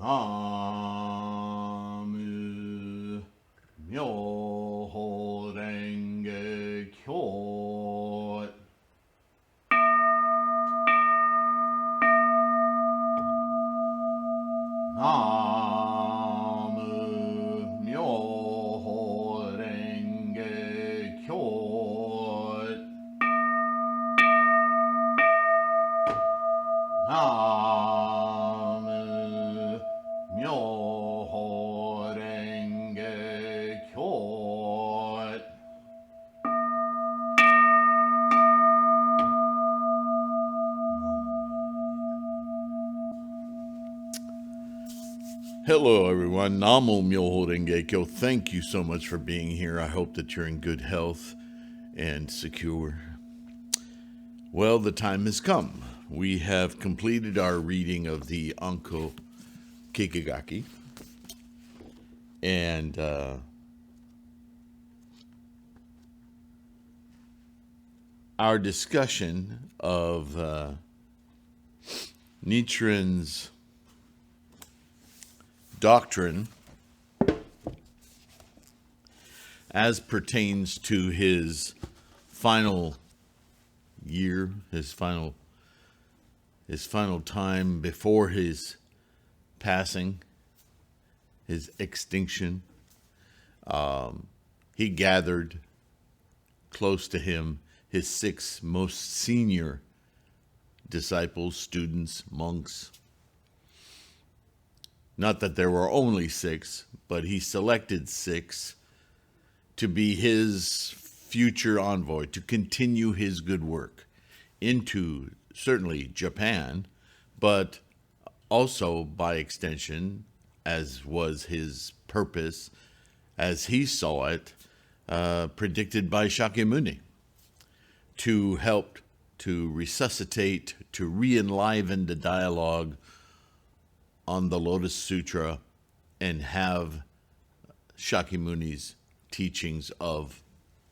나무 묘호랭개교 나무 묘호랭개교 나무 묘호랭개교 Hello, everyone. Namo Myoho Renge Kyo. Thank you so much for being here. I hope that you're in good health and secure. Well, the time has come. We have completed our reading of the Anko Kikigaki. And our discussion of Nichiren's doctrine as pertains to his final year, his final time before his passing, his extinction. He gathered close to him his 6 most senior disciples, students, monks. Not that there were only 6, but he selected 6 to be his future envoy, to continue his good work into certainly Japan, but also by extension, as was his purpose, as he saw it, predicted by Shakyamuni, to help to resuscitate, to re-enliven the dialogue on the Lotus Sutra and have Shakyamuni's teachings of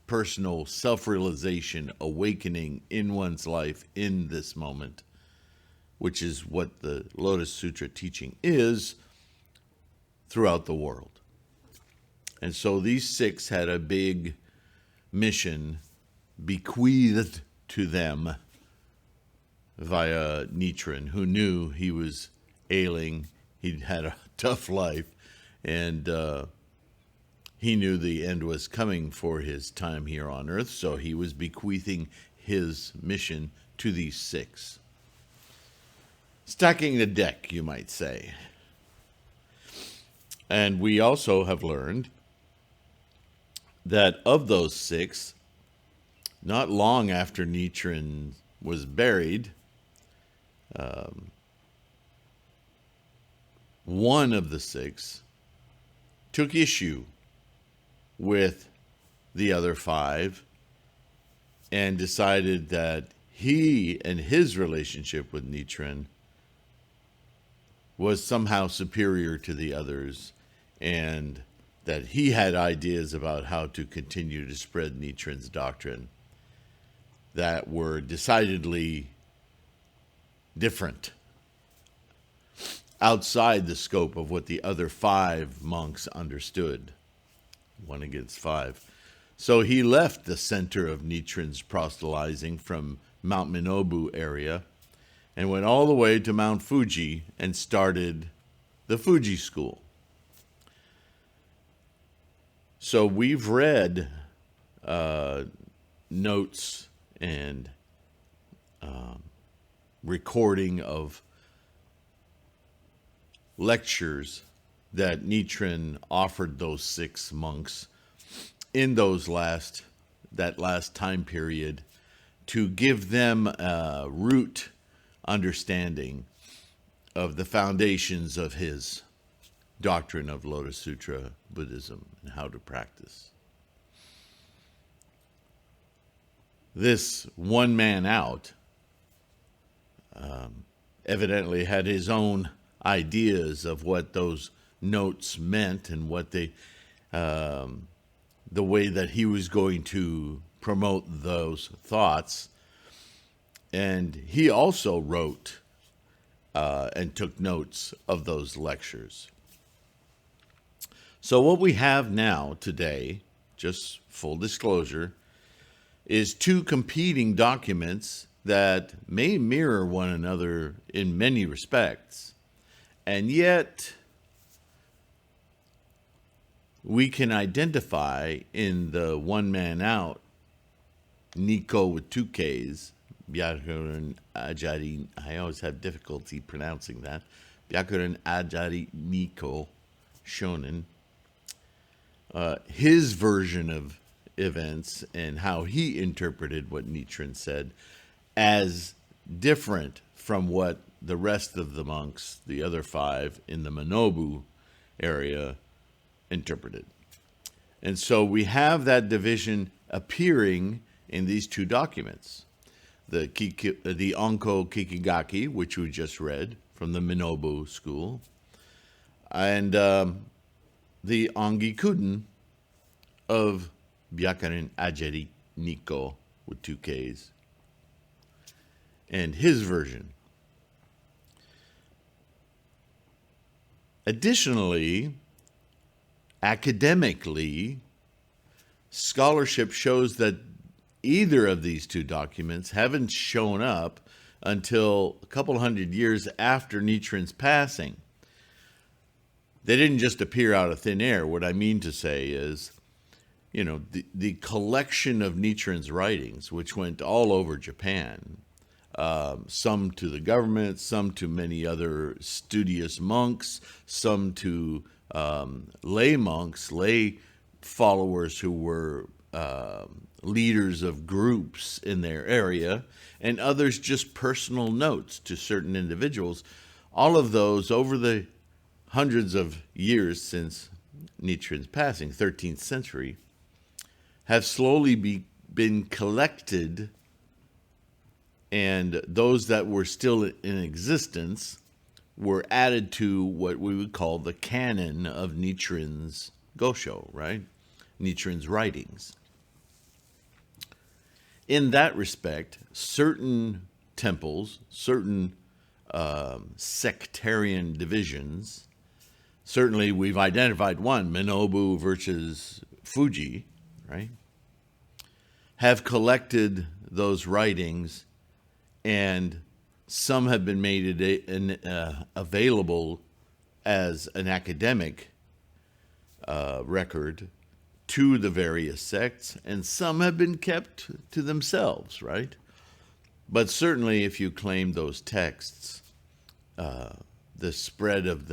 personal self-realization, awakening in one's life in this moment, which is what the Lotus Sutra teaching is throughout the world. And so these 6 had a big mission bequeathed to them via Nichiren, who knew he was ailing, he'd had a tough life, and he knew the end was coming for his time here on earth, so he was bequeathing his mission to these 6. Stacking the deck, you might say. And we also have learned that of those 6, not long after Nichiren was buried, one of the 6 took issue with the other 5 and decided that he and his relationship with Nichiren was somehow superior to the others, and that he had ideas about how to continue to spread Nichiren's doctrine that were decidedly different, outside the scope of what the other 5 monks understood. 1 against 5. So he left the center of Nichiren's proselytizing from Mount Minobu area and went all the way to Mount Fuji and started the Fuji School. So we've read notes and recording of lectures that Nichiren offered those 6 monks in that last time period to give them a root understanding of the foundations of his doctrine of Lotus Sutra Buddhism and how to practice. This one man out evidently had his own ideas of what those notes meant and what they, the way that he was going to promote those thoughts. And he also wrote and took notes of those lectures. So what we have now today, just full disclosure, is two competing documents that may mirror one another in many respects, and yet we can identify in the one man out, Nico with two Ks, Byakuren Ajari, I always have difficulty pronouncing that, Byakuren Ajari Nico Shonen, his version of events and how he interpreted what Nichiren said as different from what the rest of the monks, the other five in the Manobu area, interpreted. And so we have that division appearing in these two documents. The Onko Kikigaki, which we just read from the Minobu school, and the Ongi Kuden of Byakuren Ajari Nico with two Ks, and his version. Additionally, academically, scholarship shows that either of these two documents haven't shown up until a couple hundred years after Nichiren's passing. They didn't just appear out of thin air. What I mean to say is, you know, the collection of Nichiren's writings, which went all over Japan, some to the government, some to many other studious monks, some to lay monks, lay followers who were leaders of groups in their area, and others just personal notes to certain individuals. All of those over the hundreds of years since Nichiren's passing, 13th century, have slowly been collected, and those that were still in existence were added to what we would call the canon of Nichiren's Gosho, right? Nichiren's writings. In that respect, certain temples, certain sectarian divisions, certainly we've identified one, Minobu versus Fuji, right, have collected those writings, and some have been made available as an academic record to the various sects, and some have been kept to themselves, right? But certainly if you claim those texts, the spread of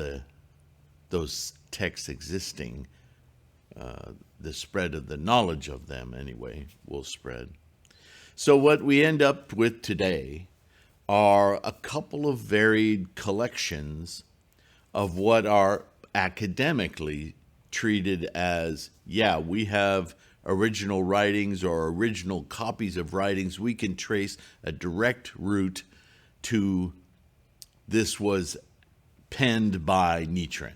those texts existing, the spread of the knowledge of them anyway will spread. So what we end up with today are a couple of varied collections of what are academically treated as, yeah, we have original writings or original copies of writings. We can trace a direct route to this was penned by Nichiren.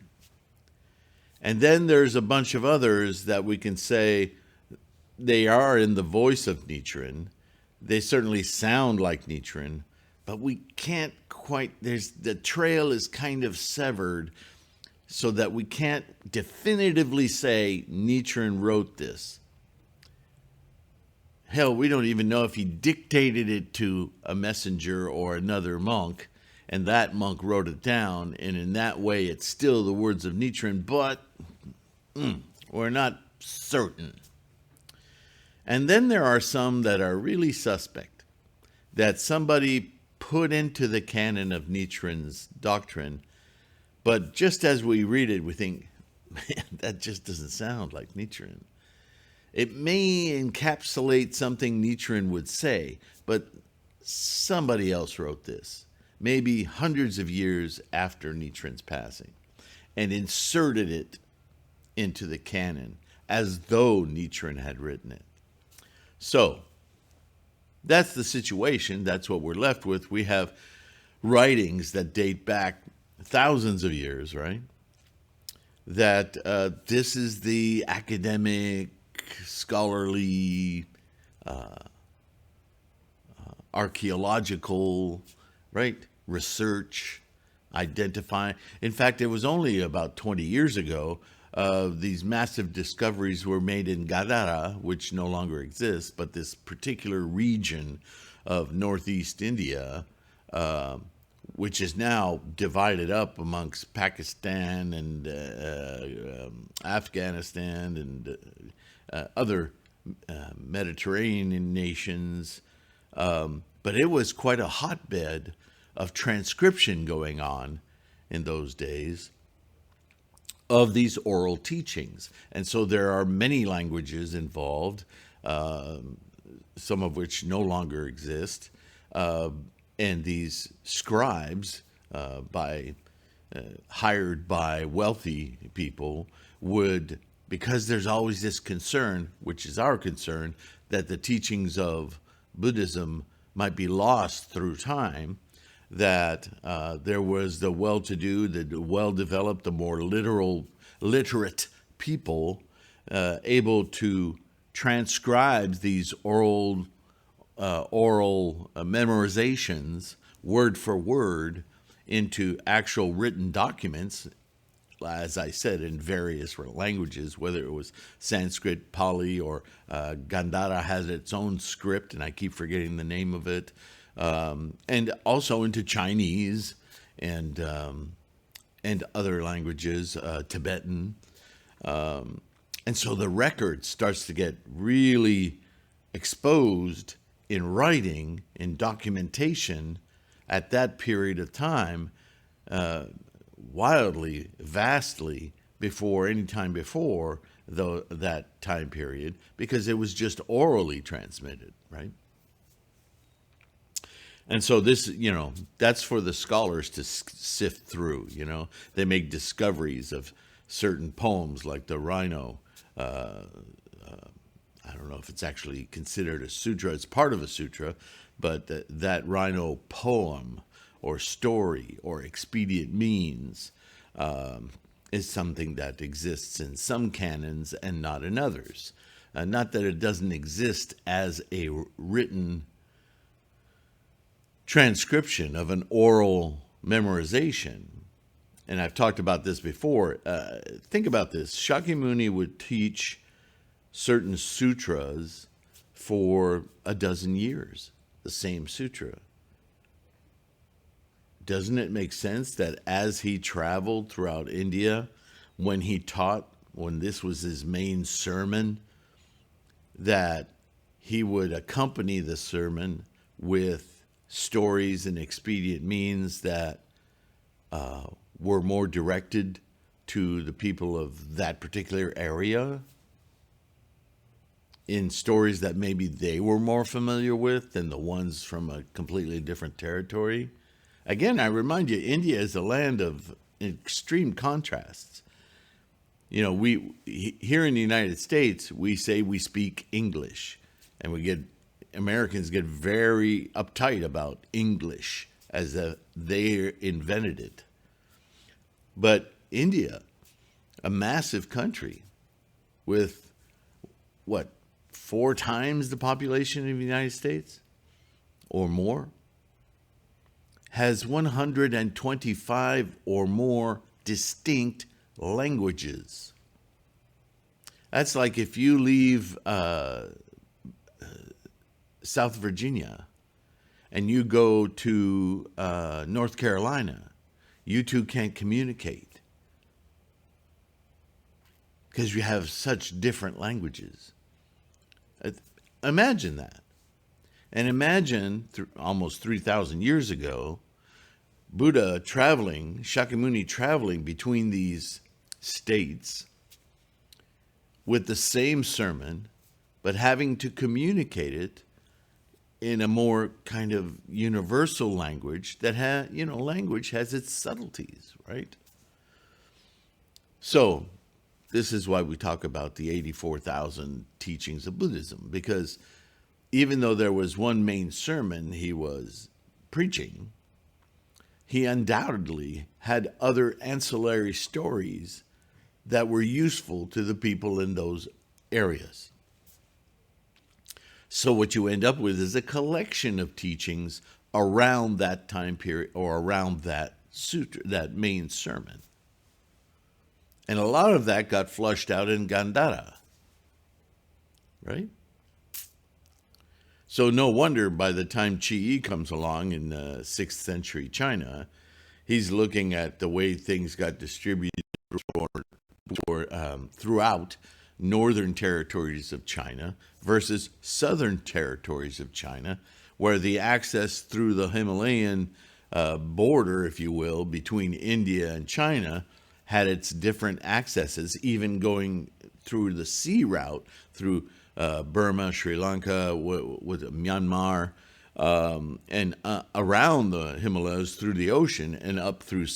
And then there's a bunch of others that we can say they are in the voice of Nichiren. They certainly sound like Nichiren, but we can't quite, the trail is kind of severed so that we can't definitively say Nichiren wrote this. Hell, we don't even know if he dictated it to a messenger or another monk, and that monk wrote it down, and in that way it's still the words of Nichiren, but we're not certain. And then there are some that are really suspect, that somebody put into the canon of Nichiren's doctrine, but just as we read it, we think, man, that just doesn't sound like Nichiren. It may encapsulate something Nichiren would say, but somebody else wrote this, maybe hundreds of years after Nichiren's passing, and inserted it into the canon as though Nichiren had written it. So that's the situation. That's what we're left with. We have writings that date back thousands of years, right? That this is the academic, scholarly, archaeological, right, research identify. In fact, it was only about 20 years ago these massive discoveries were made in Gadara, which no longer exists, but this particular region of northeast India, which is now divided up amongst Pakistan and Afghanistan and other Mediterranean nations. But it was quite a hotbed of transcription going on in those days of these oral teachings. And so there are many languages involved, some of which no longer exist. And these scribes, hired by wealthy people, would, because there's always this concern, which is our concern, that the teachings of Buddhism might be lost through time, that there was the well-to-do, the well-developed, the more literate people able to transcribe these oral memorizations word for word into actual written documents, as I said, in various languages, whether it was Sanskrit, Pali, or Gandhara has its own script, and I keep forgetting the name of it, and also into Chinese and other languages, Tibetan. And so the record starts to get really exposed in writing, in documentation at that period of time, wildly, vastly before any time before that time period, because it was just orally transmitted, right? And so this, that's for the scholars to sift through. They make discoveries of certain poems like the Rhino. I don't know if it's actually considered a sutra. It's part of a sutra, but that Rhino poem or story or expedient means is something that exists in some canons and not in others. Not that it doesn't exist as a written transcription of an oral memorization. And I've talked about this before. Think about this. Shakyamuni would teach certain sutras for a dozen years, the same sutra. Doesn't it make sense that as he traveled throughout India, when he taught, when this was his main sermon, that he would accompany the sermon with stories and expedient means that were more directed to the people of that particular area, in stories that maybe they were more familiar with than the ones from a completely different territory? Again, I remind you, India is a land of extreme contrasts. We here in the United States, we say we speak English, and Americans get very uptight about English as they invented it. But India, a massive country with, 4 times the population of the United States or more, has 125 or more distinct languages. That's like if you leave South Virginia and you go to North Carolina, you two can't communicate because you have such different languages. Imagine that. And imagine almost 3,000 years ago, Shakyamuni traveling between these states with the same sermon, but having to communicate it in a more kind of universal language that language has its subtleties, right? So this is why we talk about the 84,000 teachings of Buddhism, because even though there was one main sermon he was preaching, he undoubtedly had other ancillary stories that were useful to the people in those areas. So what you end up with is a collection of teachings around that time period or around that sutra, that main sermon. And a lot of that got flushed out in Gandhara, right? So no wonder by the time Qi comes along in 6th century China, he's looking at the way things got distributed throughout northern territories of China versus southern territories of China, where the access through the Himalayan border, if you will, between India and China had its different accesses, even going through the sea route through Burma, Sri Lanka, with Myanmar, and around the Himalayas through the ocean and up through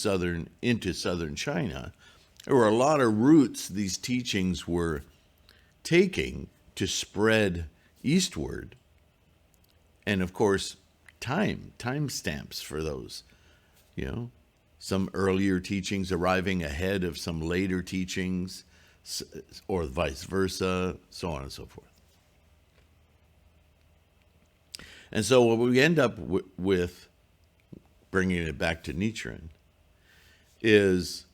into southern China. There were a lot of routes these teachings were taking to spread eastward. And of course, time stamps for those, some earlier teachings arriving ahead of some later teachings, or vice versa, so on and so forth. And so what we end up with, bringing it back to Nichiren, is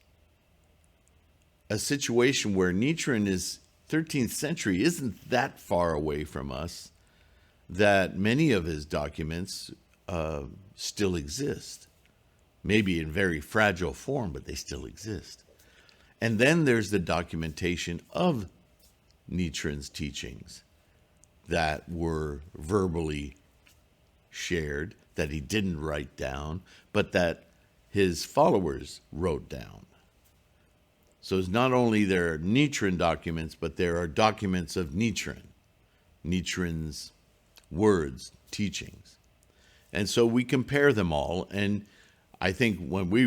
a situation where Nichiren is 13th century, isn't that far away from us, that many of his documents still exist. Maybe in very fragile form, but they still exist. And then there's the documentation of Nichiren's teachings that were verbally shared, that he didn't write down, but that his followers wrote down. So it's not only there are Nichiren documents, but there are documents of Nichiren's words, teachings. And so we compare them all, and I think when we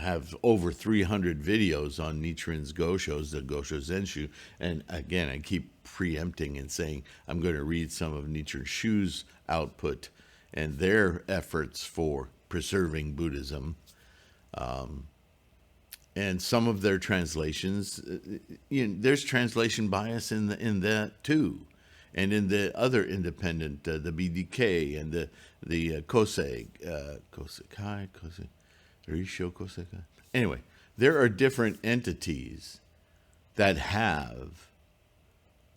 have over 300 videos on Nichiren's Goshos, the Gosho Zenshu, and again, I keep preempting and saying I'm going to read some of Nichiren Shu's output and their efforts for preserving Buddhism. And some of their translations, there's translation bias in that too. And in the other independent, the BDK and the Kosei, Risho Kosei. Anyway, there are different entities that have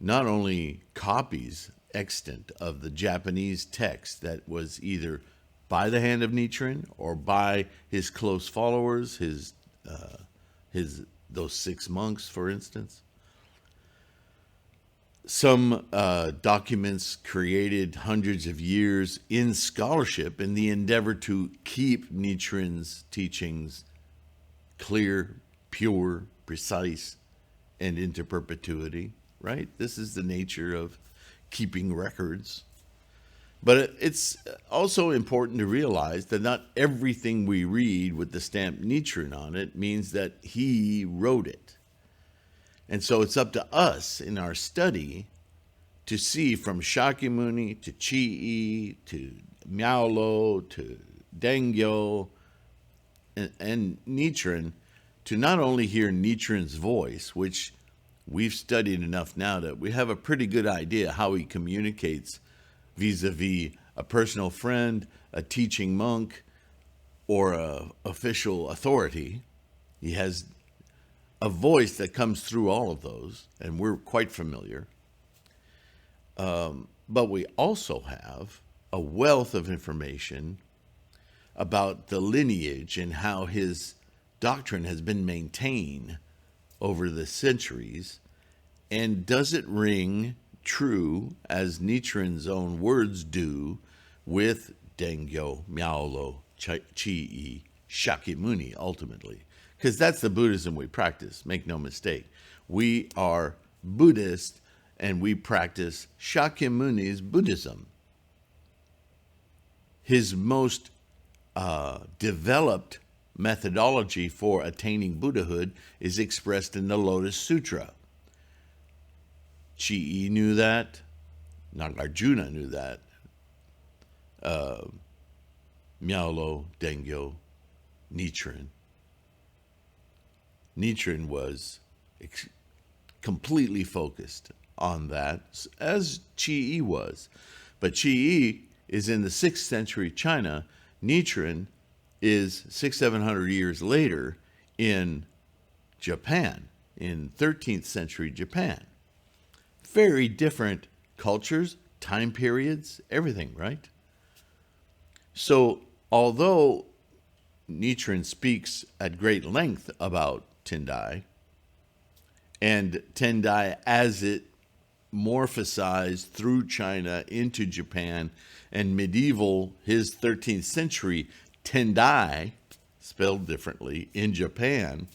not only copies extant of the Japanese text that was either by the hand of Nichiren or by his close followers, those 6 monks, for instance. Some documents created hundreds of years in scholarship in the endeavor to keep Nichiren's teachings clear, pure, precise, and into perpetuity, right? This is the nature of keeping records. But it's also important to realize that not everything we read with the stamp Nichiren on it means that he wrote it. And so it's up to us in our study to see from Shakyamuni to Chi to Miaolo to Dengyo and Nichiren, to not only hear Nichiren's voice, which we've studied enough now that we have a pretty good idea how he communicates vis-a-vis a personal friend, a teaching monk, or an official authority. He has a voice that comes through all of those, and we're quite familiar. But we also have a wealth of information about the lineage and how his doctrine has been maintained over the centuries. And does it ring true, as Nichiren's own words do, with Dengyo, Miaolo, Chi, Shakyamuni, ultimately? Because that's the Buddhism we practice, make no mistake. We are Buddhist, and we practice Shakyamuni's Buddhism. His most developed methodology for attaining Buddhahood is expressed in the Lotus Sutra. Chi knew that. Nagarjuna knew that. Miaolo, Dengyo, Nichiren. Nichiren was completely focused on that, as Chi was. But Chi is in the 6th century China. Nichiren is 700 years later in Japan, in 13th century Japan. Very different cultures, time periods, everything, right? So, although Nichiren speaks at great length about Tendai, and Tendai as it morphosized through China into Japan, and medieval, his 13th century Tendai, spelled differently, in Japan,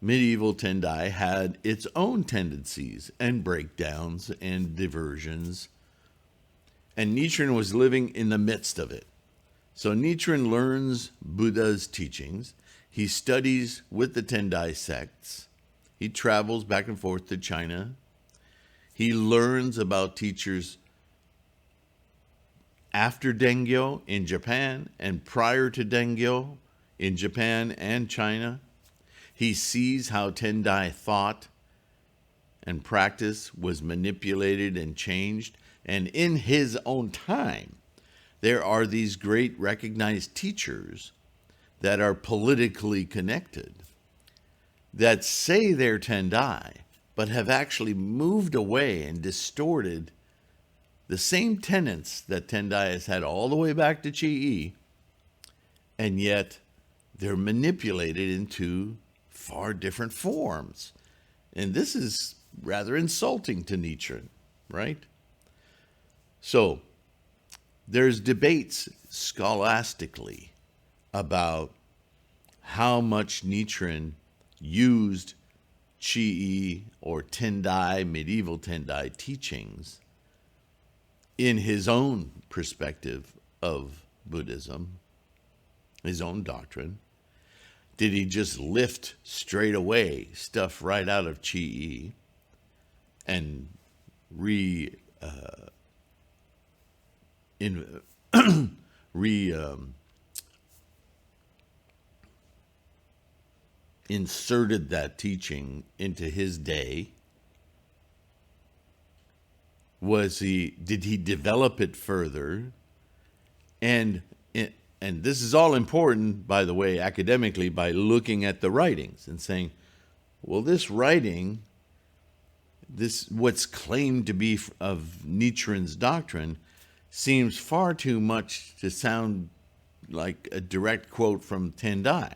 medieval Tendai had its own tendencies and breakdowns and diversions, and Nichiren was living in the midst of it. So Nichiren learns Buddha's teachings. He studies with the Tendai sects. He travels back and forth to China. He learns about teachers after Dengyo in Japan and prior to Dengyo in Japan and China. He sees how Tendai thought and practice was manipulated and changed. And in his own time, there are these great recognized teachers that are politically connected that say they're Tendai, but have actually moved away and distorted the same tenets that Tendai has had all the way back to Chi-I, and yet they're manipulated into far different forms. And this is rather insulting to Nichiren, right? So there's debates scholastically about how much Nichiren used Chi-I or Tendai, medieval Tendai teachings in his own perspective of Buddhism, his own doctrine. Did he just lift straight away stuff right out of Chi-I and inserted that teaching into his day? Did he develop it further? And this is all important, by the way, academically, by looking at the writings and saying, well, this writing, what's claimed to be of Nichiren's doctrine, seems far too much to sound like a direct quote from Tendai.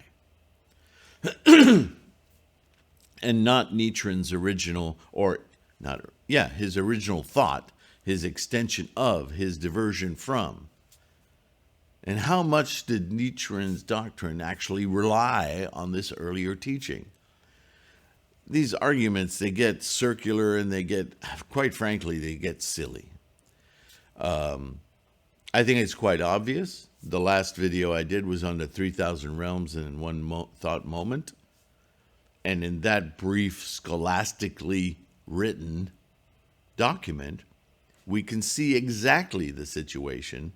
And not Nichiren's original, his original thought, his extension of, his diversion from. And how much did Nichiren's doctrine actually rely on this earlier teaching? These arguments, they get circular and they get, quite frankly, they get silly. I think it's quite obvious. The last video I did was on the 3,000 realms in one thought moment. And in that brief, scholastically written document, we can see exactly the situation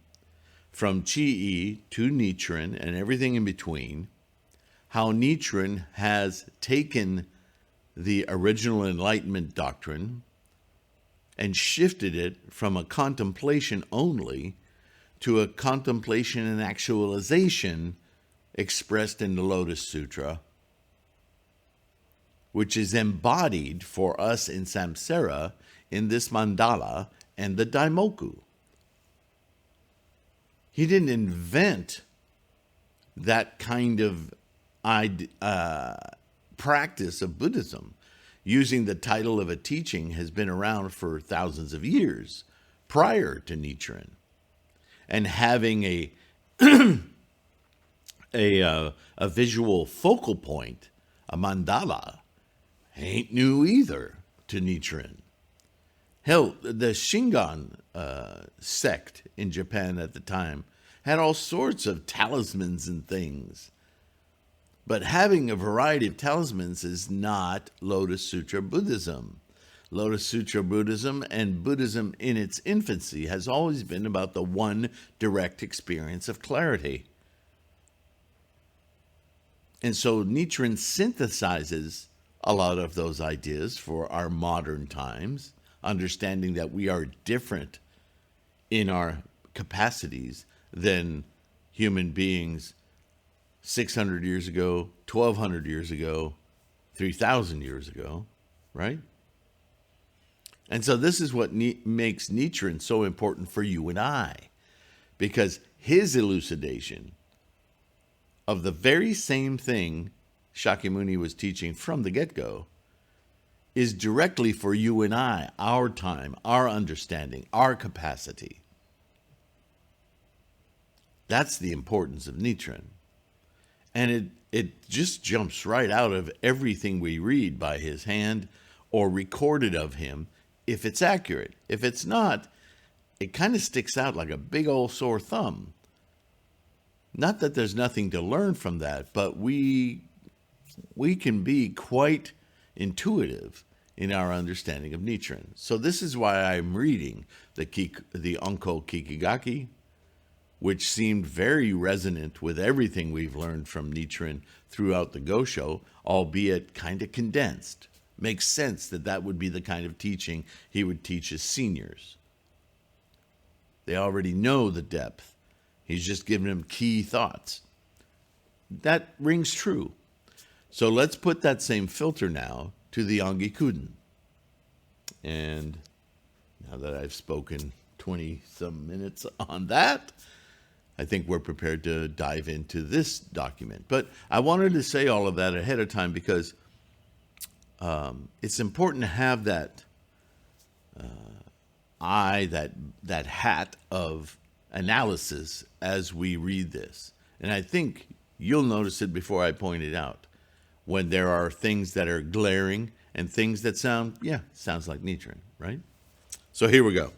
from Chi-I to Nichiren and everything in between, how Nichiren has taken the original Enlightenment doctrine and shifted it from a contemplation only to a contemplation and actualization expressed in the Lotus Sutra, which is embodied for us in samsara in this mandala and the daimoku. He didn't invent that kind of practice of Buddhism. Using the title of a teaching has been around for thousands of years prior to Nichiren. And having a visual focal point, a mandala, ain't new either to Nichiren. Hell, the Shingon sect in Japan at the time had all sorts of talismans and things. But having a variety of talismans is not Lotus Sutra Buddhism. Lotus Sutra Buddhism and Buddhism in its infancy has always been about the one direct experience of clarity. And so Nichiren synthesizes a lot of those ideas for our modern times, understanding that we are different in our capacities than human beings 600 years ago, 1,200 years ago, 3,000 years ago, right? And so this is what makes Nichiren so important for you and I, because his elucidation of the very same thing Shakyamuni was teaching from the get-go is directly for you and I, our time, our understanding, our capacity. That's the importance of Nichiren. And it just jumps right out of everything we read by his hand or recorded of him, if it's accurate. If it's not, it kind of sticks out like a big old sore thumb. Not that there's nothing to learn from that, but we can be quite intuitive in our understanding of Nichiren. So this is why I'm reading the Onko Kikigaki, which seemed very resonant with everything we've learned from Nichiren throughout the Gosho, albeit kind of condensed. Makes sense that that would be the kind of teaching he would teach his seniors. They already know the depth. He's just giving them key thoughts. That rings true. So let's put that same filter now to the Ongi Kuden. And now that I've spoken 20-some minutes on that, I think we're prepared to dive into this document. But I wanted to say all of that ahead of time because it's important to have that that hat of analysis as we read this. And I think you'll notice it before I point it out, when there are things that are glaring and things that sounds like Nichiren, right? So here we go.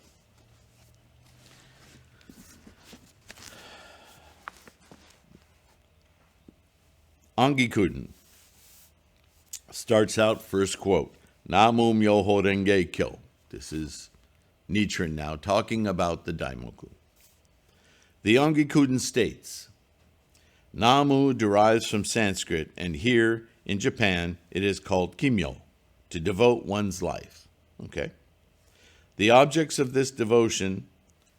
Ongi Kuden starts out, first quote, Namu Myoho Renge Kyo. This is Nichiren now talking about the Daimoku. The Ongi Kuden states, Namu derives from Sanskrit, and here in Japan it is called kimyo, to devote one's life. Okay. The objects of this devotion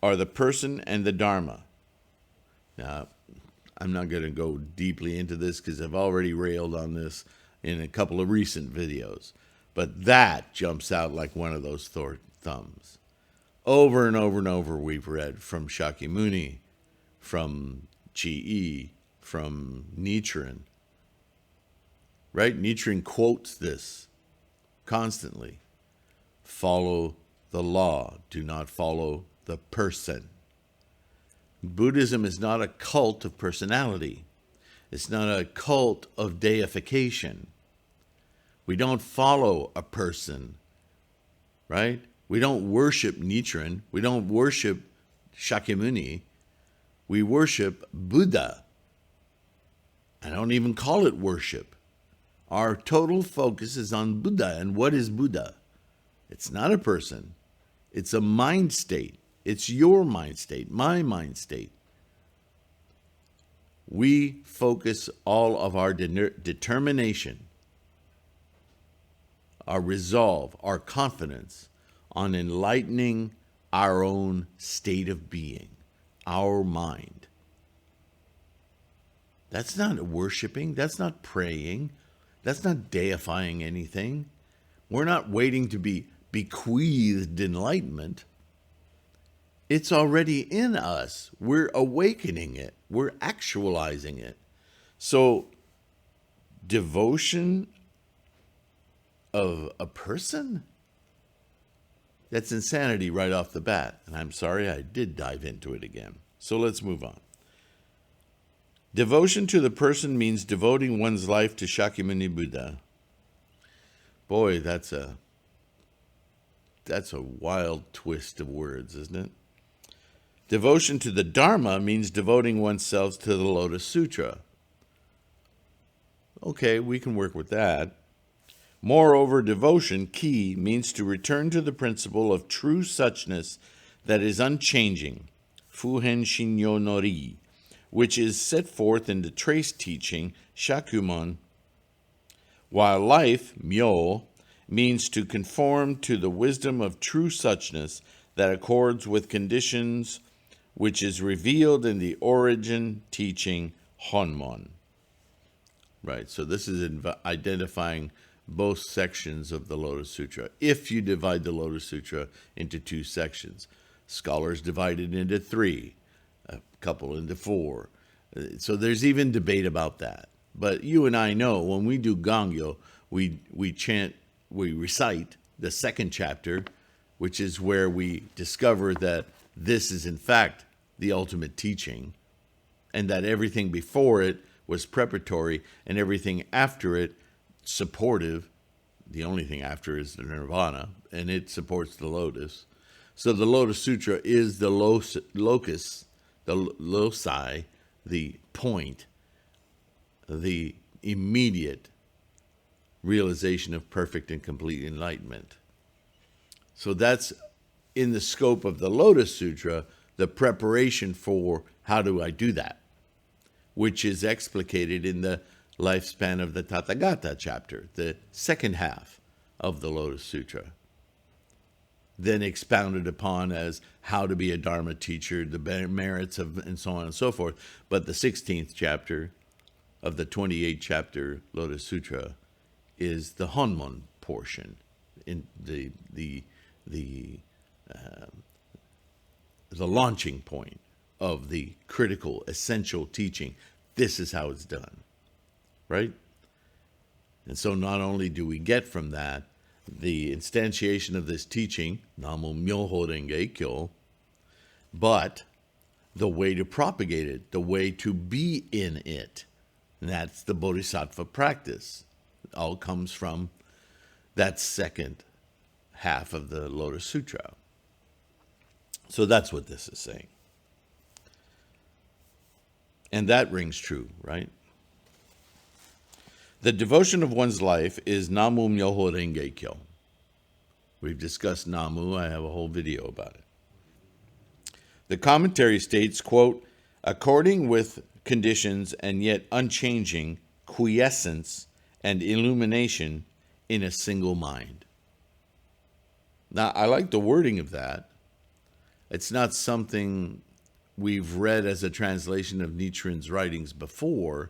are the person and the Dharma. Now, I'm not going to go deeply into this because I've already railed on this in a couple of recent videos. But that jumps out like one of those thumbs. Over and over and over we've read from Shakyamuni, from Chi-E, from Nichiren. Right? Nichiren quotes this constantly. Follow the law. Do not follow the person. Buddhism is not a cult of personality. It's not a cult of deification. We don't follow a person, right? We don't worship Nichiren. We don't worship Shakyamuni. We worship Buddha. I don't even call it worship. Our total focus is on Buddha. And what is Buddha? It's not a person. It's a mind state. It's your mind state, my mind state. We focus all of our determination, our resolve, our confidence on enlightening our own state of being, our mind. That's not worshiping. That's not praying. That's not deifying anything. We're not waiting to be bequeathed enlightenment. It's already in us. We're awakening it. We're actualizing it. So, devotion of a person? That's insanity right off the bat. And I'm sorry I did dive into it again. So let's move on. Devotion to the person means devoting one's life to Shakyamuni Buddha. Boy, that's a wild twist of words, isn't it? Devotion to the Dharma means devoting oneself to the Lotus Sutra. Okay, we can work with that. Moreover, devotion, ki, means to return to the principle of true suchness that is unchanging, fuhen shinyo nori, which is set forth in the trace teaching, Shakyamon, while life, myo, means to conform to the wisdom of true suchness that accords with conditions which is revealed in the origin teaching Honmon. Right, so this is identifying both sections of the Lotus Sutra. If you divide the Lotus Sutra into two sections, scholars divide it into three, a couple into four. So there's even debate about that. But you and I know when we do Gangyo, we recite the second chapter, which is where we discover that this is in fact the ultimate teaching, and that everything before it was preparatory, and everything after it supportive. The only thing after is the nirvana, and it supports the lotus. So the Lotus Sutra is the locus, the loci, the point, the immediate realization of perfect and complete enlightenment. So that's in the scope of the Lotus Sutra, the preparation for how do I do that, which is explicated in the lifespan of the Tathagata chapter, the second half of the Lotus Sutra. Then expounded upon as how to be a Dharma teacher, the merits of, and so on and so forth. But the 16th chapter of the 28th chapter Lotus Sutra is the Honmon portion, in the launching point of the critical, essential teaching. This is how it's done, right? And so not only do we get from that the instantiation of this teaching, Namo Myoho Renge Kyo, but the way to propagate it, the way to be in it. And that's the Bodhisattva practice. It all comes from that second half of the Lotus Sutra. So that's what this is saying. And that rings true, right? The devotion of one's life is Namu Myoho Renge Kyo. We've discussed Namu. I have a whole video about it. The commentary states, quote, according with conditions and yet unchanging quiescence and illumination in a single mind. Now, I like the wording of that. It's not something we've read as a translation of Nichiren's writings before,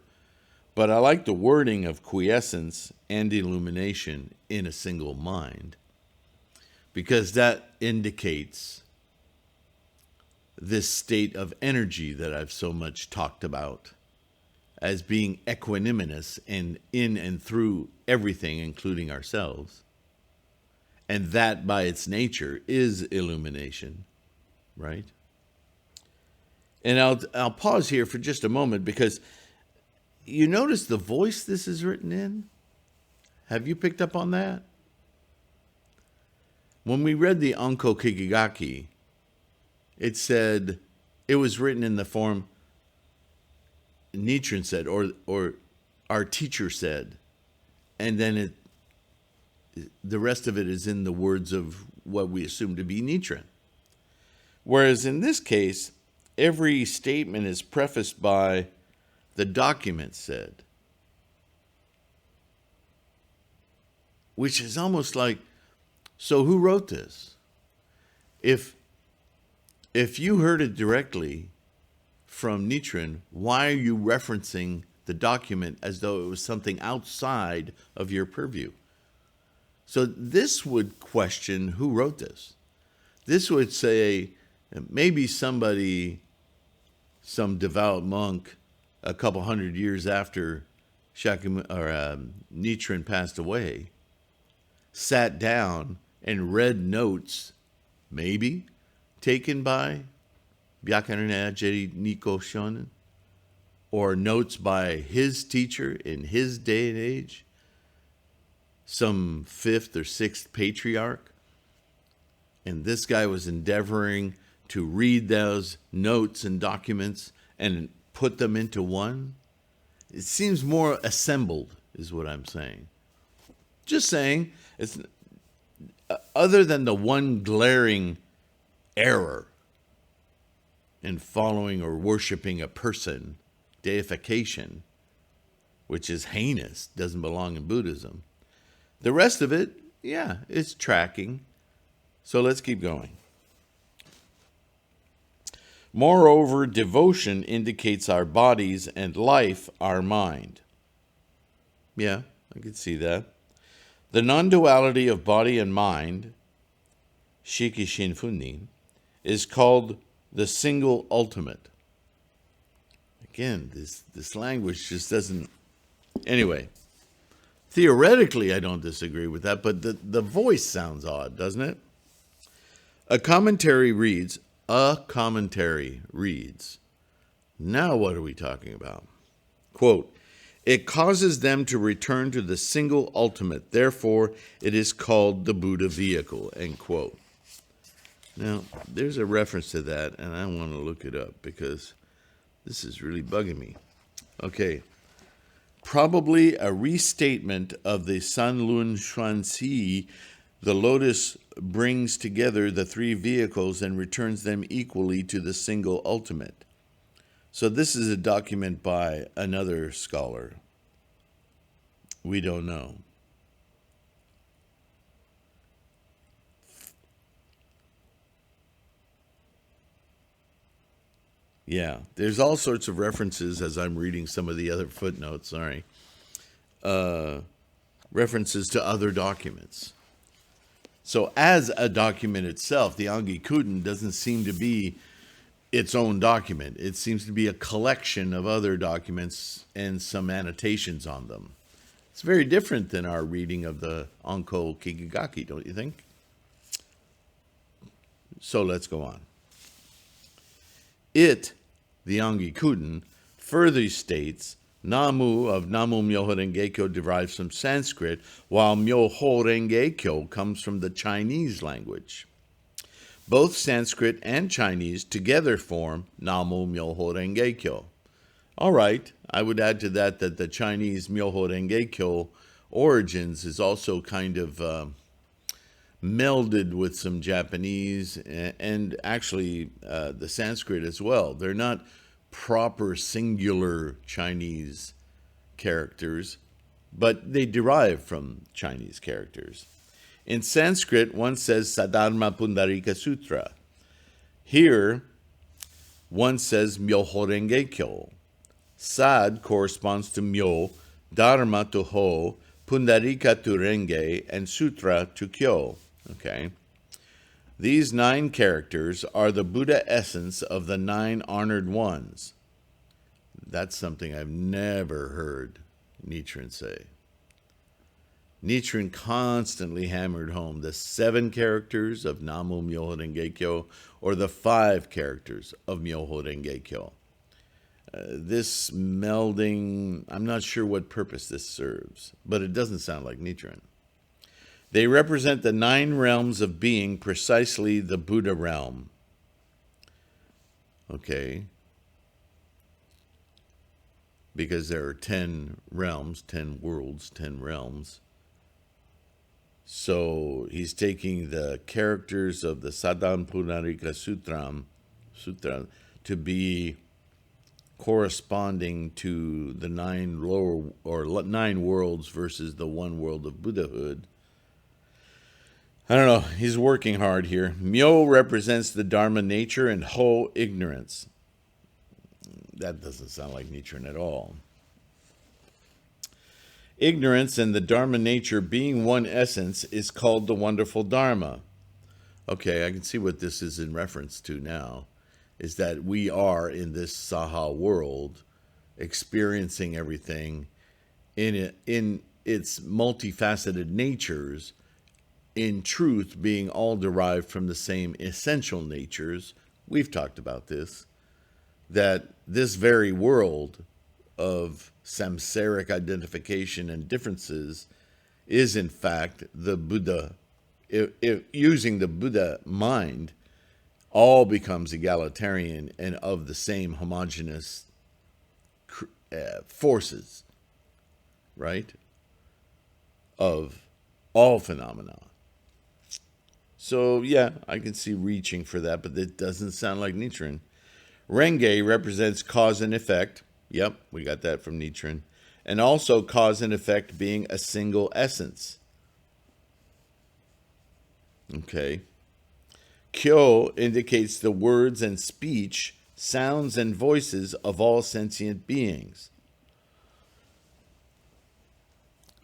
but I like the wording of quiescence and illumination in a single mind, because that indicates this state of energy that I've so much talked about as being equanimous and in and through everything, including ourselves. And that by its nature is illumination, right? And I'll pause here for just a moment, because you notice the voice this is written in? Have you picked up on that? When we read the Anko Kikigaki, it said, it was written in the form Nichiren said, or our teacher said, and then the rest of it is in the words of what we assume to be Nichiren. Whereas in this case, every statement is prefaced by the document said, which is almost like, so who wrote this? If you heard it directly from Nichiren, why are you referencing the document as though it was something outside of your purview? So this would question who wrote this. This would say maybe somebody, some devout monk, a couple hundred years after Nichiren passed away, sat down and read notes, maybe taken by Byakuren Ajeri Nikko Shonin, or notes by his teacher in his day and age, some 5th or 6th patriarch. And this guy was endeavoring to read those notes and documents and put them into one. It seems more assembled, is what I'm saying. Just saying, it's other than the one glaring error in following or worshiping a person, deification, which is heinous, doesn't belong in Buddhism. The rest of it, yeah, it's tracking. So let's keep going. Moreover, devotion indicates our bodies and life our mind. Yeah, I could see that. The non-duality of body and mind, Shiki Shinfunin, is called the single ultimate. Again, this language just doesn't... Anyway, theoretically I don't disagree with that, but the voice sounds odd, doesn't it? A commentary reads, now what are we talking about? Quote, it causes them to return to the single ultimate. Therefore, it is called the Buddha vehicle, end quote. Now, there's a reference to that, and I want to look it up because this is really bugging me. Okay. Probably a restatement of the San Lun Xuanxi. The Lotus brings together the three vehicles and returns them equally to the single ultimate. So this is a document by another scholar. We don't know. Yeah, there's all sorts of references as I'm reading some of the other footnotes, references to other documents. So as a document itself, the Ongi Kuden doesn't seem to be its own document. It seems to be a collection of other documents and some annotations on them. It's very different than our reading of the Onko Kikigaki, don't you think? So let's go on. It, the Ongi Kuden, further states Namu of Namu Myoho Renge Kyo derives from Sanskrit, while Myoho Renge Kyo comes from the Chinese language. Both Sanskrit and Chinese together form Namu Myoho Renge Kyo. All right, I would add to that the Chinese Myoho Renge Kyo origins is also kind of melded with some Japanese and actually the Sanskrit as well. They're not proper singular Chinese characters, but they derive from Chinese characters. In Sanskrit, one says Sadharma Pundarika Sutra. Here, one says Myoho Renge Kyo. Sad corresponds to Myo, Dharma to Ho, Pundarika to Renge, and Sutra to Kyo. Okay. These 9 characters are the Buddha essence of the 9 honored ones. That's something I've never heard Nichiren say. Nichiren constantly hammered home the 7 characters of Namu Myoho Renge Kyo or the 5 characters of Myoho Renge Kyo. This melding, I'm not sure what purpose this serves, but it doesn't sound like Nichiren. They represent the 9 realms of being, precisely the Buddha realm. Okay. Because there are 10 realms, 10 worlds, 10 realms. So he's taking the characters of the Sadhan Punarika Sutra to be corresponding to the 9 lower or 9 worlds versus the 1 world of Buddhahood. I don't know. He's working hard here. Myo represents the Dharma nature and Ho ignorance. That doesn't sound like Nichiren at all. Ignorance and the Dharma nature being one essence is called the wonderful Dharma. Okay, I can see what this is in reference to now, is that we are in this Saha world experiencing everything in its multifaceted natures, in truth being all derived from the same essential natures. We've talked about this, that this very world of samsaric identification and differences is in fact the Buddha. If using the Buddha mind, all becomes egalitarian and of the same homogeneous forces, right? Of all phenomena. So, yeah, I can see reaching for that, but it doesn't sound like Nichiren. Renge represents cause and effect. Yep, we got that from Nichiren. And also cause and effect being a single essence. Okay. Kyo indicates the words and speech sounds, and voices of all sentient beings.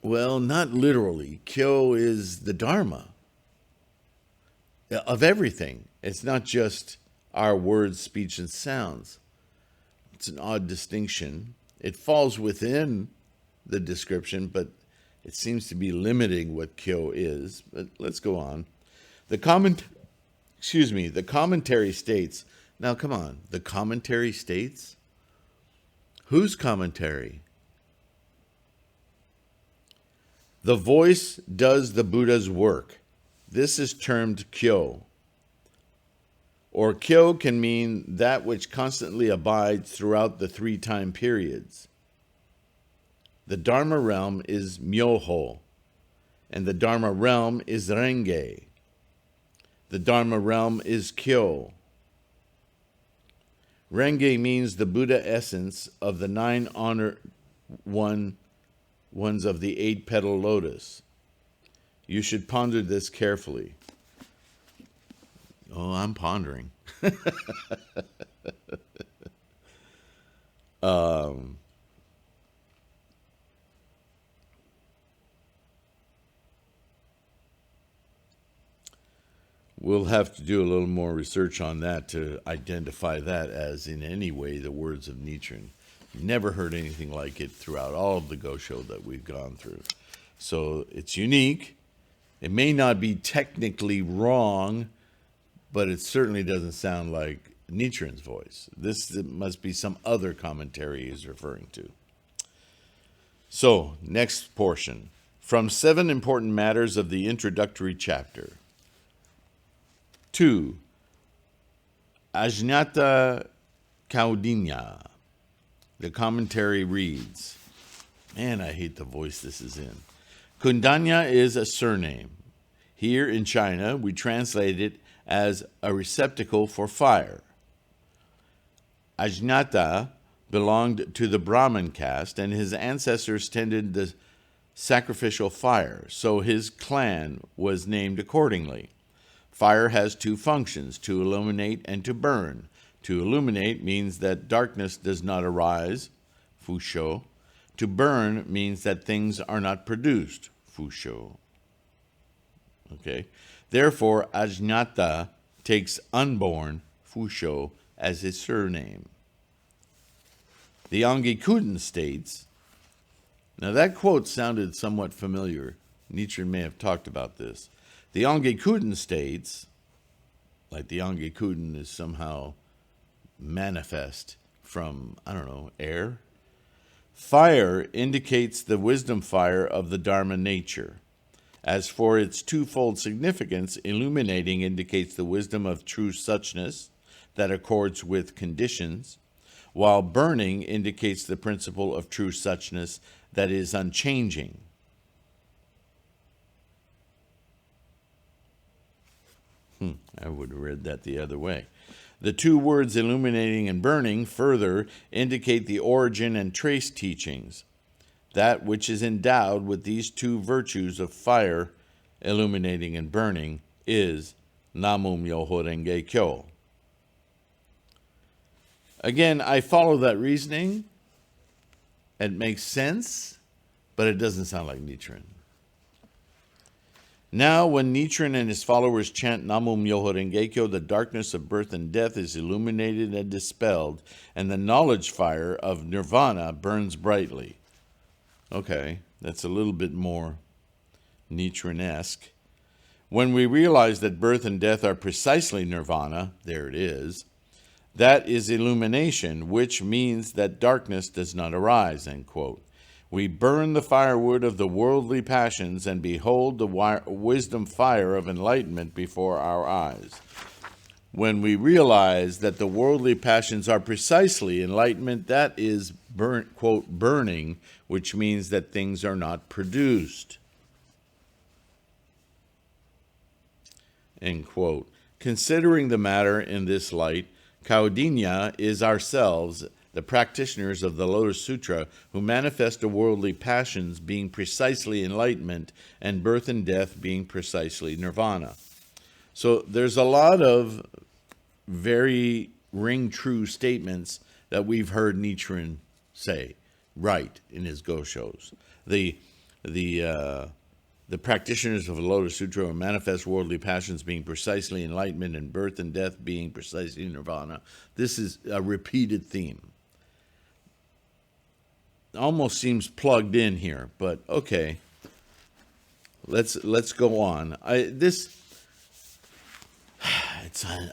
Well, not literally. Kyo is the Dharma of everything. It's not just our words, speech, and sounds. It's an odd distinction. It falls within the description, but it seems to be limiting what Kyo is. But let's go on. The commentary states. Now, come on. The commentary states? Whose commentary? The voice does the Buddha's work. This is termed Kyo. Or Kyo can mean that which constantly abides throughout the 3 time periods. The Dharma realm is Myoho, and the Dharma realm is Renge. The Dharma realm is Kyo. Renge means the Buddha essence of the 9 honored ones of the 8-petal lotus. You should ponder this carefully. Oh, I'm pondering. We'll have to do a little more research on that to identify that as in any way the words of Nichiren. Never heard anything like it throughout all of the Gosho that we've gone through. So it's unique. It may not be technically wrong, but it certainly doesn't sound like Nichiren's voice. This must be some other commentary he's referring to. So, next portion. From 7 important matters of the introductory chapter. 2. Ajnata Kaudinya. The commentary reads, man, I hate the voice this is in. Kundanya is a surname. Here in China, we translate it as a receptacle for fire. Ajnata belonged to the Brahmin caste, and his ancestors tended the sacrificial fire, so his clan was named accordingly. Fire has 2 functions, to illuminate and to burn. To illuminate means that darkness does not arise, fusho. To burn means that things are not produced, fusho. Okay. Therefore, Ajnata takes unborn, fusho, as his surname. The Ongi Kuden states, now that quote sounded somewhat familiar. Nichiren may have talked about this. The Ongi Kuden states, like the Ongi Kuden is somehow manifest from, air. Fire indicates the wisdom fire of the Dharma nature. As for its twofold significance, illuminating indicates the wisdom of true suchness that accords with conditions, while burning indicates the principle of true suchness that is unchanging. I would have read that the other way. The 2 words illuminating and burning further indicate the origin and trace teachings. That which is endowed with these 2 virtues of fire, illuminating and burning, is Namu Myoho Renge Kyo. Again, I follow that reasoning. It makes sense, but it doesn't sound like Nichiren. Now, when Nichiren and his followers chant Namu Myoho Renge Kyo, the darkness of birth and death is illuminated and dispelled, and the knowledge fire of nirvana burns brightly. Okay, that's a little bit more Nichiren-esque. When we realize that birth and death are precisely nirvana, there it is, that is illumination, which means that darkness does not arise, end quote. We burn the firewood of the worldly passions and behold the wisdom fire of enlightenment before our eyes. When we realize that the worldly passions are precisely enlightenment, that is, quote, burning, which means that things are not produced, end quote. Considering the matter in this light, Kaudinya is ourselves, the practitioners of the Lotus Sutra, who manifest the worldly passions being precisely enlightenment and birth and death being precisely nirvana. So there's a lot of very ring true statements that we've heard Nichiren say, right, in his Go shows. The practitioners of the Lotus Sutra are manifest worldly passions being precisely enlightenment and birth and death being precisely nirvana. This is a repeated theme. Almost seems plugged in here, but okay. Let's go on. It's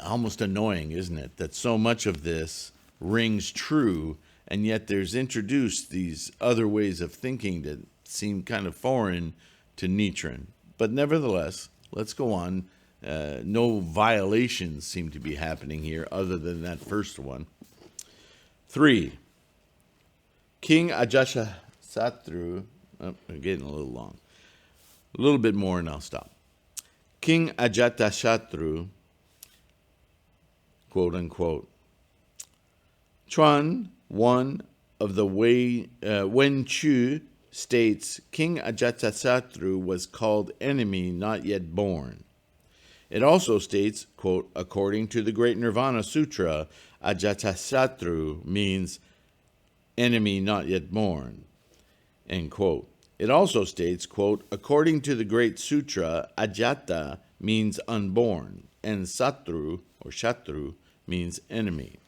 almost annoying, isn't it, that so much of this rings true, and yet there's introduced these other ways of thinking that seem kind of foreign to Nichiren. But nevertheless, let's go on. No violations seem to be happening here other than that first one. 3. King Ajatasattu, I'm getting a little long. A little bit more and I'll stop. King Ajatasattu, quote unquote, Chuan, one of the Wen Chu, states King Ajatasattu was called enemy not yet born. It also states, quote, according to the Great Nirvana Sutra, Ajatasattu means enemy not yet born, end quote. It also states, quote, according to the Great Sutra, Ajata means unborn, and Satru, or Shatru, means enemy.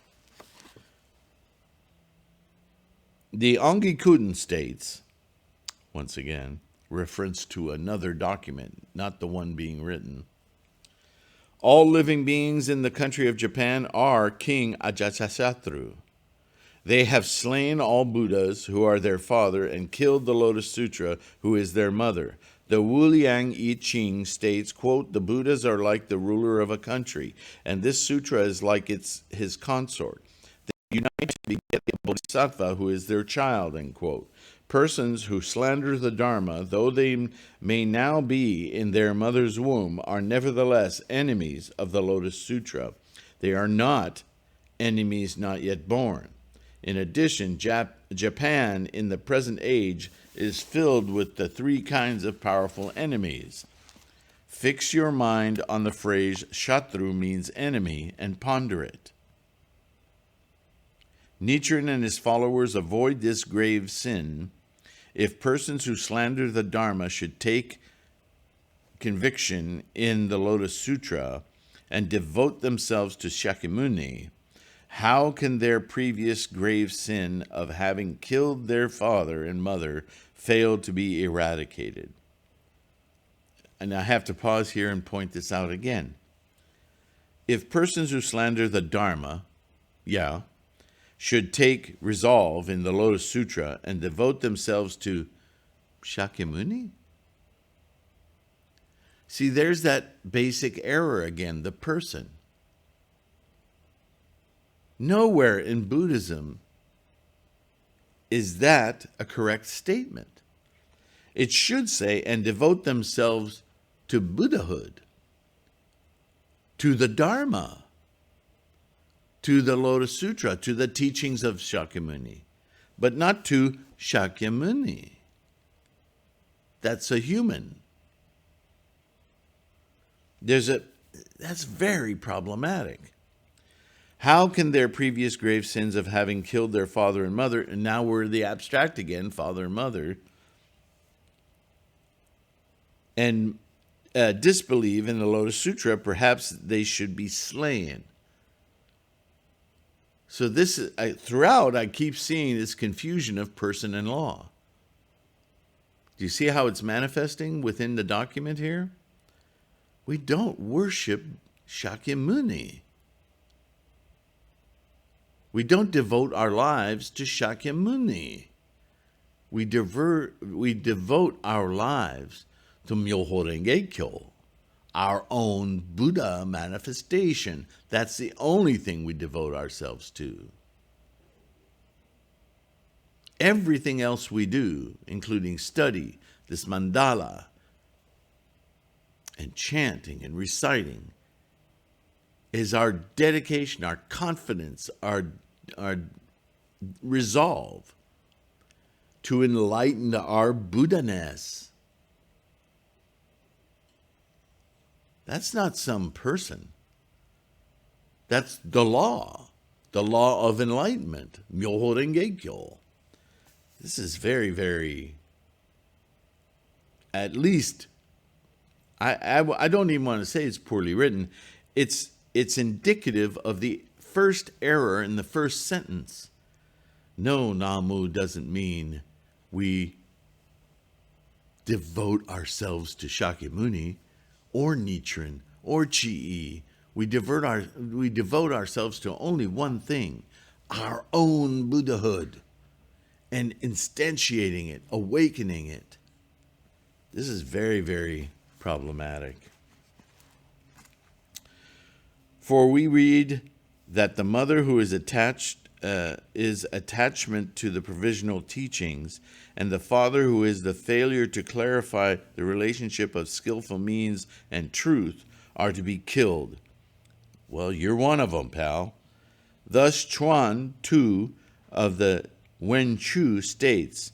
The Ongi Kuden states, once again, reference to another document, not the one being written, all living beings in the country of Japan are King Ajatasattu. They have slain all Buddhas who are their father and killed the Lotus Sutra who is their mother. The Wuliang I Ching states, quote, the Buddhas are like the ruler of a country, and this sutra is like his consort. They unite to beget the Bodhisattva who is their child, end quote. Persons who slander the Dharma, though they may now be in their mother's womb, are nevertheless enemies of the Lotus Sutra. They are not enemies not yet born. In addition, Japan in the present age is filled with the 3 kinds of powerful enemies. Fix your mind on the phrase Shatru means enemy and ponder it. Nichiren and his followers avoid this grave sin if persons who slander the Dharma should take conviction in the Lotus Sutra and devote themselves to Shakyamuni. How can their previous grave sin of having killed their father and mother fail to be eradicated? And I have to pause here and point this out again. If persons who slander the Dharma, should take resolve in the Lotus Sutra and devote themselves to Shakyamuni? See, there's that basic error again, the person. Nowhere in Buddhism is that a correct statement. It should say, and devote themselves to Buddhahood, to the Dharma, to the Lotus Sutra, to the teachings of Shakyamuni, but not to Shakyamuni. That's a human. That's very problematic. How can their previous grave sins of having killed their father and mother, and now we're the abstract again, father and mother, and disbelieve in the Lotus Sutra, perhaps they should be slain. So throughout, I keep seeing this confusion of person and law. Do you see how it's manifesting within the document here? We don't worship Shakyamuni. We don't devote our lives to Shakyamuni. We devote our lives to Myoho Renge Kyo, our own Buddha manifestation. That's the only thing we devote ourselves to. Everything else we do, including study, this mandala, and chanting and reciting, is our dedication, our confidence, our resolve to enlighten our Buddha-ness. That's not some person. That's the law. the law of enlightenment, Myoho Renge-kyo. This is very, very, at least, I don't even want to say it's poorly written. It's indicative of the first error in the first sentence. No, Namu doesn't mean we devote ourselves to Shakyamuni or Nichiren or Chi. We devote ourselves to only one thing, our own Buddhahood, and instantiating it, awakening it. This is very, very problematic. For we read that the mother who is attached is attachment to the provisional teachings, and the father who is the failure to clarify the relationship of skillful means and truth are to be killed. Well, you're one of them, pal. Thus, Chuan 2 of the Wen Chu states,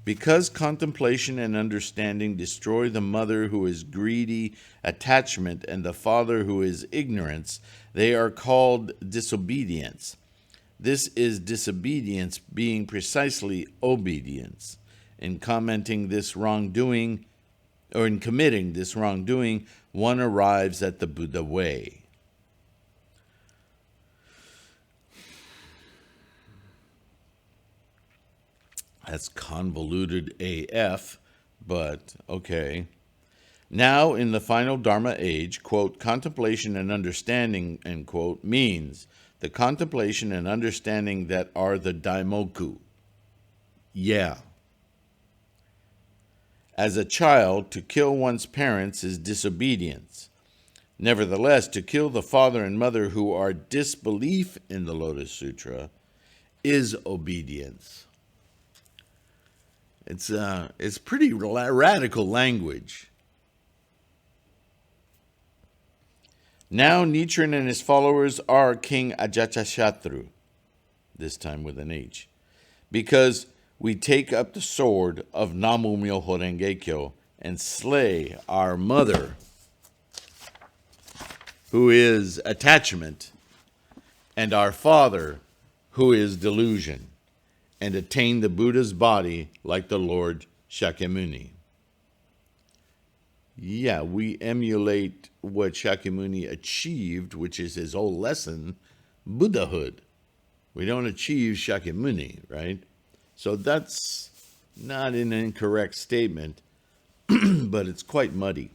because contemplation and understanding destroy the mother who is greedy attachment and the father who is ignorance, they are called disobedience. This is disobedience being precisely obedience. In commenting this wrongdoing, or in committing this wrongdoing, one arrives at the Buddha way. That's convoluted AF, but okay. Now, in the final Dharma age, quote, contemplation and understanding, end quote, means the contemplation and understanding that are the daimoku. Yeah. As a child, to kill one's parents is disobedience. Nevertheless, to kill the father and mother who are disbelief in the Lotus Sutra is obedience. It's pretty radical language. Now Nichiren and his followers are King Ajatashatru, this time with an H, because we take up the sword of Namu Myoho Renge-kyo and slay our mother, who is attachment, and our father, who is delusion, and attain the Buddha's body like the Lord Shakyamuni. Yeah, we emulate what Shakyamuni achieved, which is his whole lesson, Buddhahood. We don't achieve Shakyamuni, right? So that's not an incorrect statement, but it's quite muddy.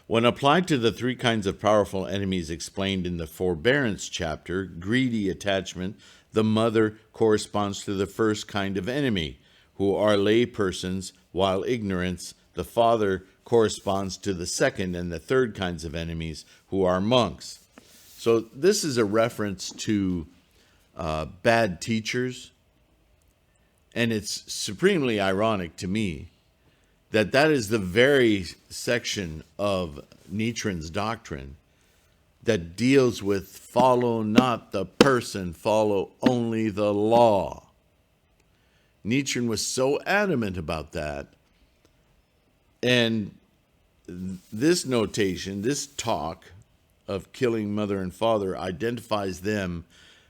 When applied to the three kinds of powerful enemies explained in the forbearance chapter, greedy attachment, the mother corresponds to the first kind of enemy, who are lay persons, while ignorance, the father, corresponds to the second and the third kinds of enemies, who are monks. So this is a reference to bad teachers, and it's supremely ironic to me that that is the very section of Nichiren's doctrine that deals with follow not the person, follow only the law. Nichiren was so adamant about that. And this notation, this talk of killing mother and father identifies them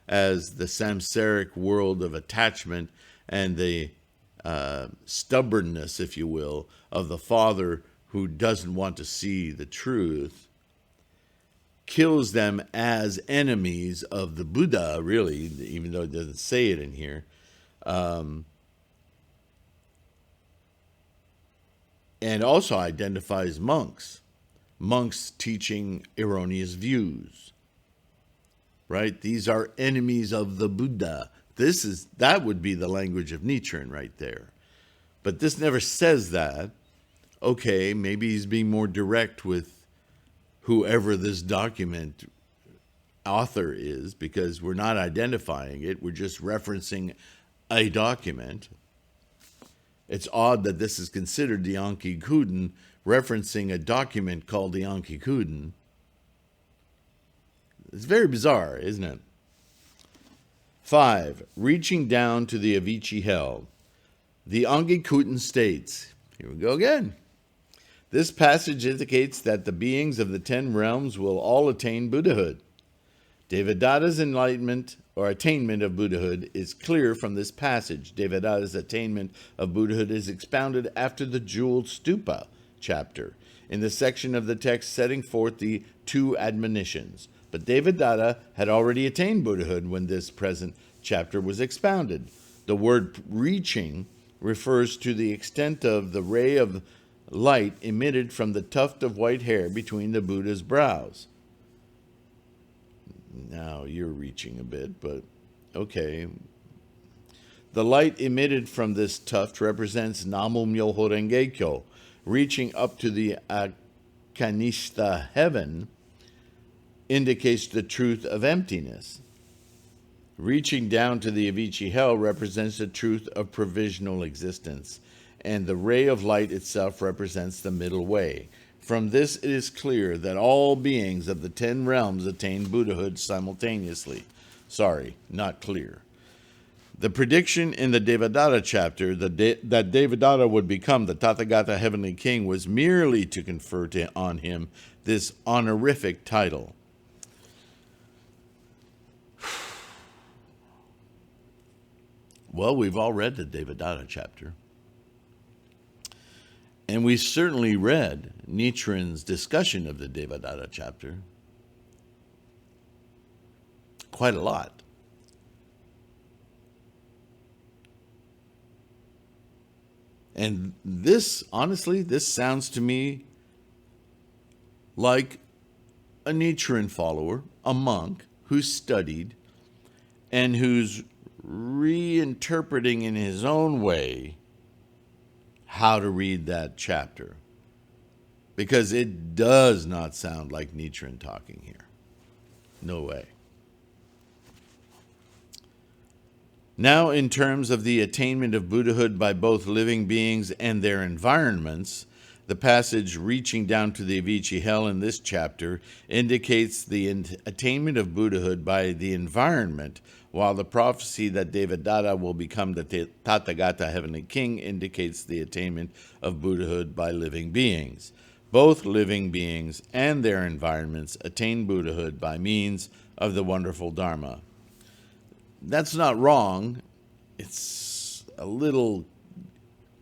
as the samsaric world of attachment and the stubbornness, if you will, of the father who doesn't want to see the truth, kills them as enemies of the Buddha, really, even though it doesn't say it in here. And also identifies monks teaching erroneous views, right? These are enemies of the Buddha. That would be the language of Nichiren right there. But this never says that. Okay, maybe he's being more direct with whoever this document author is, because we're not identifying it. We're just referencing a document. It's odd that this is considered the Ongi Kuden, referencing a document called the Ongi Kuden. It's very bizarre, isn't it? 5. Reaching down to the Avicii hell. The Ongi Kuden states, here we go again. This passage indicates that the beings of the 10 realms will all attain Buddhahood. Devadatta's enlightenment or attainment of Buddhahood is clear from this passage. Devadatta's attainment of Buddhahood is expounded after the jeweled stupa chapter, in the section of the text setting forth the two admonitions. But Devadatta had already attained Buddhahood when this present chapter was expounded. The word reaching refers to the extent of the ray of light emitted from the tuft of white hair between the Buddha's brows. Now you're reaching a bit, but okay. The light emitted from this tuft represents Namu Myoho Renge Kyo, reaching up to the Akanishta heaven indicates the truth of emptiness. Reaching down to the Avicii hell represents the truth of provisional existence, and the ray of light itself represents the middle way. From this it is clear that all beings of the 10 realms attain Buddhahood simultaneously. Sorry, not clear. The prediction in the Devadatta chapter that Devadatta would become the Tathagata Heavenly King was merely to confer on him this honorific title. Well, we've all read the Devadatta chapter. And we certainly read Nichiren's discussion of the Devadatta chapter. Quite a lot. And this, honestly, this sounds to me like a Nichiren follower, a monk who studied and who's reinterpreting in his own way how to read that chapter. Because it does not sound like Nichiren talking here. No way. Now, in terms of the attainment of Buddhahood by both living beings and their environments, the passage reaching down to the Avicii hell in this chapter indicates the attainment of Buddhahood by the environment, while the prophecy that Devadatta will become the Tathagata Heavenly King indicates the attainment of Buddhahood by living beings. Both living beings and their environments attain Buddhahood by means of the wonderful Dharma. That's not wrong. It's a little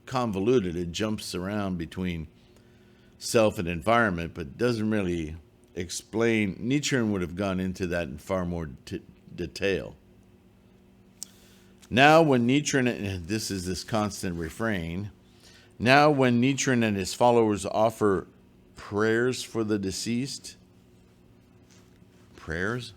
convoluted. It jumps around between self and environment, but doesn't really explain. Nichiren would have gone into that in far more detail. Now when Nichiren, and this is this constant refrain, now when Nichiren and his followers offer prayers for the deceased, prayers?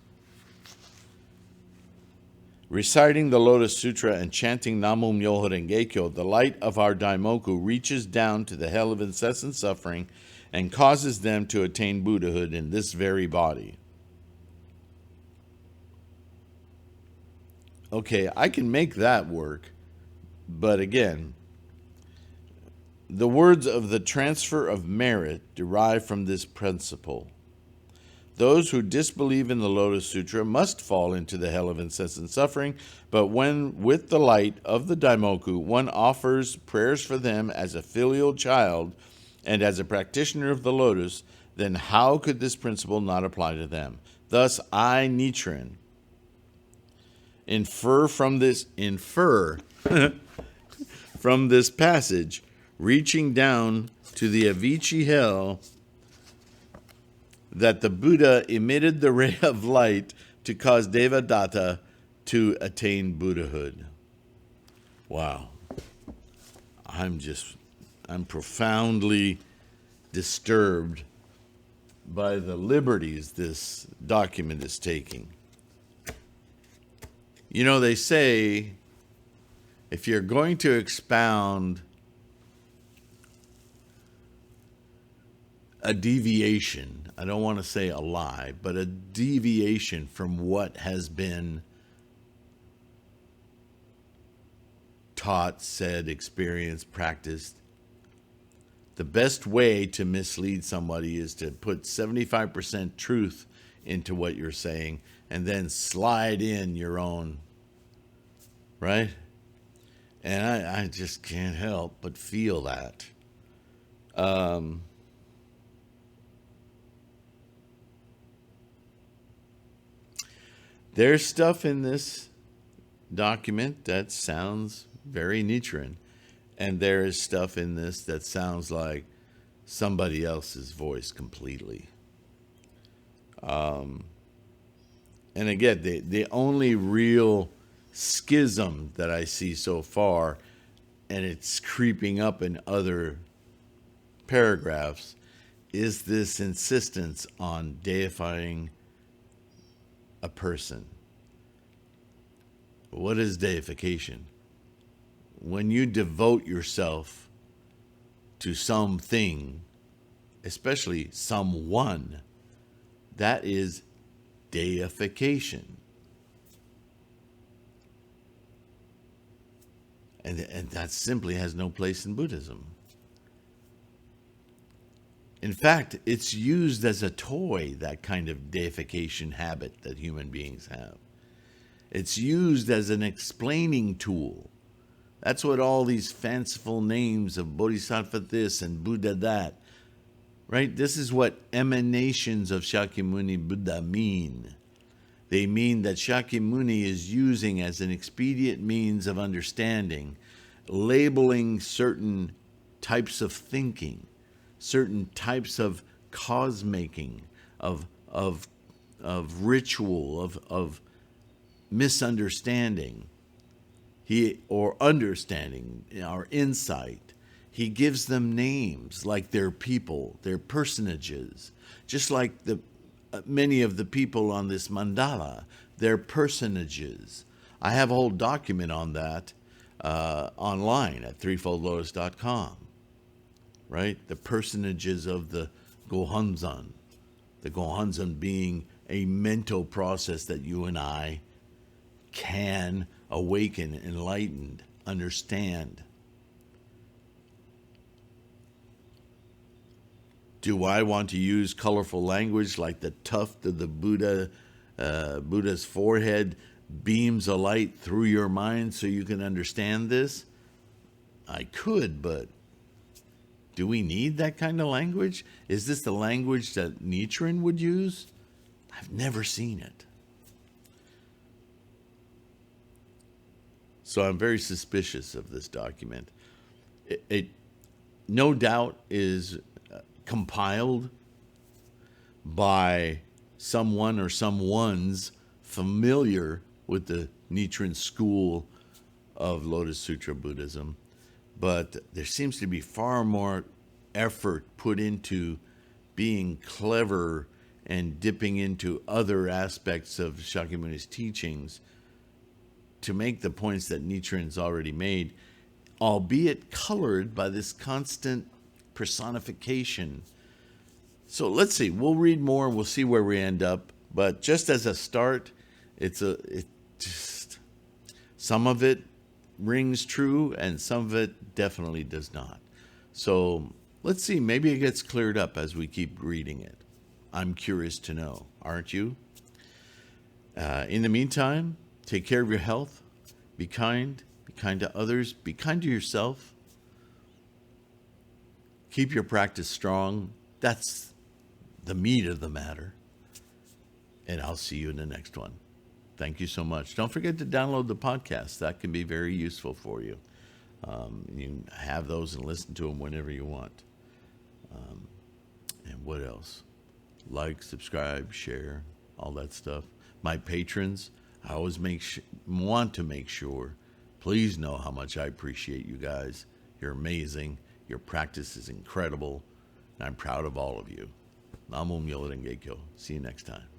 Reciting the Lotus Sutra and chanting Namu Myoho Renge Kyo, the light of our Daimoku reaches down to the hell of incessant suffering and causes them to attain Buddhahood in this very body. Okay, I can make that work, but again, the words of the transfer of merit derive from this principle. Those who disbelieve in the Lotus Sutra must fall into the hell of incessant suffering, but when, with the light of the Daimoku, one offers prayers for them as a filial child and as a practitioner of the Lotus, then how could this principle not apply to them? Thus, I, Nichiren, infer from this passage, reaching down to the Avicii hell, that the Buddha emitted the ray of light to cause Devadatta to attain Buddhahood. Wow. I'm profoundly disturbed by the liberties this document is taking. You know, they say if you're going to expound a deviation, I don't want to say a lie, but a deviation from what has been taught, said, experienced, practiced, the best way to mislead somebody is to put 75% truth into what you're saying and then slide in your own, right? And I just can't help but feel that. There's stuff in this document that sounds very Nichiren, and there is stuff in this that sounds like somebody else's voice completely. And again, the only real schism that I see so far, and it's creeping up in other paragraphs, is this insistence on deifying a person. What is deification? When you devote yourself to something, especially someone, that is deification. And that simply has no place in Buddhism. In fact, it's used as a toy, that kind of deification habit that human beings have. It's used as an explaining tool. That's what all these fanciful names of Bodhisattva this and Buddha that, right? This is what emanations of Shakyamuni Buddha mean. They mean that Shakyamuni is using as an expedient means of understanding, labeling certain types of thinking, certain types of cause-making, of ritual, of misunderstanding, or understanding, or insight. He gives them names like their people, their personages, just like the many of the people on this mandala, their personages. I have a whole document on that online at threefoldlotus.com. Right? The personages of the Gohonzon. The Gohonzon being a mental process that you and I can awaken, enlighten, understand. Do I want to use colorful language like the tuft of the Buddha's forehead beams a light through your mind so you can understand this? I could, but do we need that kind of language? Is this the language that Nichiren would use? I've never seen it. So I'm very suspicious of this document. It no doubt is compiled by someone or someone's familiar with the Nichiren school of Lotus Sutra Buddhism, but there seems to be far more effort put into being clever and dipping into other aspects of Shakyamuni's teachings to make the points that Nichiren's already made, albeit colored by this constant personification. So let's see. We'll read more and we'll see where we end up. But just as a start, some of it rings true and some of it definitely does not. So let's see. Maybe it gets cleared up as we keep reading it. I'm curious to know, aren't you? In the meantime, take care of your health. Be kind to others. Be kind to yourself. Keep your practice strong. That's the meat of the matter. And I'll see you in the next one. Thank you so much. Don't forget to download the podcast. That can be very useful for you. You can have those and listen to them whenever you want. And what else? Like, subscribe, share, all that stuff. My patrons, I always want to make sure. Please know how much I appreciate you guys. You're amazing. Your practice is incredible. And I'm proud of all of you. Namo Myoho Renge Kyo. See you next time.